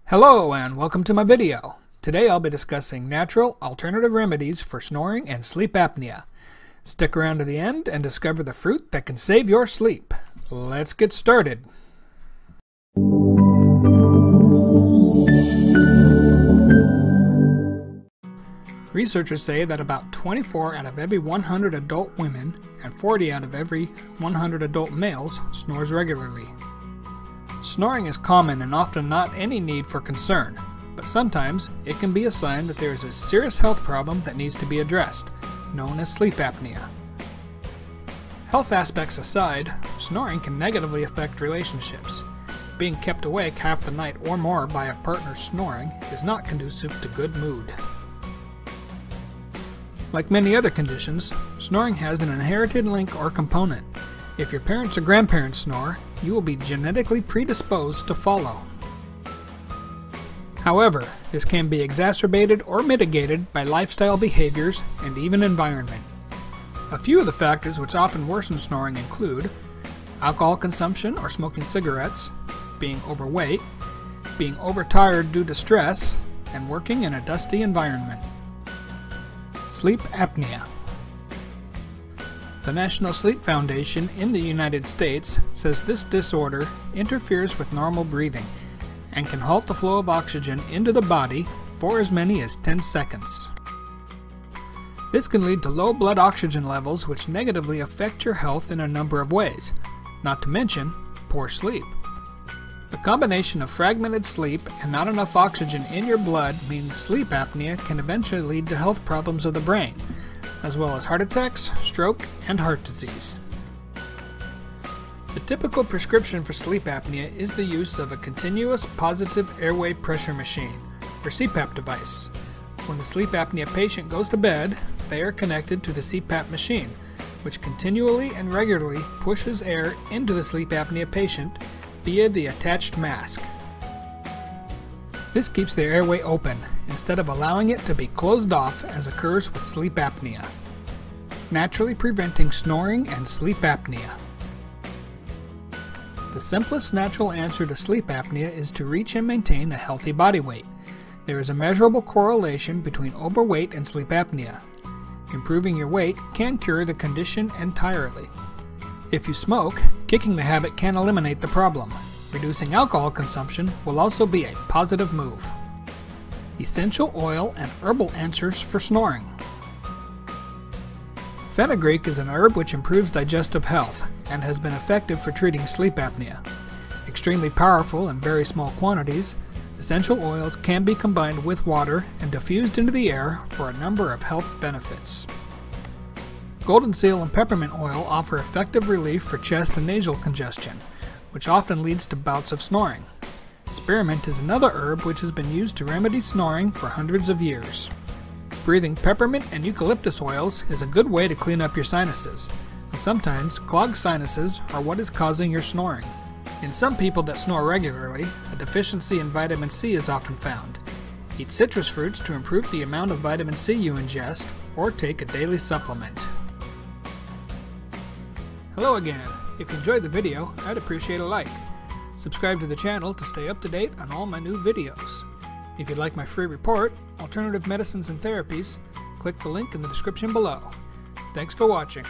Hello and welcome to my video. Today I'll be discussing natural alternative remedies for snoring and sleep apnea. Stick around to the end and discover the fruit that can save your sleep. Let's get started. Researchers say that about 24 out of every 100 adult women and 40 out of every 100 adult males snores regularly. Snoring is common and often not any need for concern, but sometimes it can be a sign that there is a serious health problem that needs to be addressed, known as sleep apnea. Health aspects aside, snoring can negatively affect relationships. Being kept awake half the night or more by a partner snoring is not conducive to good mood. Like many other conditions, snoring has an inherited link or component. If your parents or grandparents snore, you will be genetically predisposed to follow. However, this can be exacerbated or mitigated by lifestyle behaviors and even environment. A few of the factors which often worsen snoring include alcohol consumption or smoking cigarettes, being overweight, being overtired due to stress, and working in a dusty environment. Sleep apnea. The National Sleep Foundation in the United States says this disorder interferes with normal breathing and can halt the flow of oxygen into the body for as many as 10 seconds. This can lead to low blood oxygen levels which negatively affect your health in a number of ways, not to mention poor sleep. The combination of fragmented sleep and not enough oxygen in your blood means sleep apnea can eventually lead to health problems of the brain, as well as heart attacks, stroke, and heart disease. The typical prescription for sleep apnea is the use of a continuous positive airway pressure machine, or CPAP device. When the sleep apnea patient goes to bed, they are connected to the CPAP machine, which continually and regularly pushes air into the sleep apnea patient via the attached mask. This keeps the airway open instead of allowing it to be closed off as occurs with sleep apnea, naturally preventing snoring and sleep apnea. The simplest natural answer to sleep apnea is to reach and maintain a healthy body weight. There is a measurable correlation between overweight and sleep apnea. Improving your weight can cure the condition entirely. If you smoke, kicking the habit can eliminate the problem. Reducing alcohol consumption will also be a positive move. Essential oil and herbal answers for snoring. Fenugreek is an herb which improves digestive health and has been effective for treating sleep apnea. Extremely powerful in very small quantities, essential oils can be combined with water and diffused into the air for a number of health benefits. Golden seal and peppermint oil offer effective relief for chest and nasal congestion, which often leads to bouts of snoring. Spearmint is another herb which has been used to remedy snoring for hundreds of years. Breathing peppermint and eucalyptus oils is a good way to clean up your sinuses, and sometimes clogged sinuses are what is causing your snoring. In some people that snore regularly, a deficiency in vitamin C is often found. Eat citrus fruits to improve the amount of vitamin C you ingest, or take a daily supplement. Hello again. If you enjoyed the video, I'd appreciate a like. Subscribe to the channel to stay up to date on all my new videos. If you'd like my free report, Alternative Medicines and Therapies, click the link in the description below. Thanks for watching.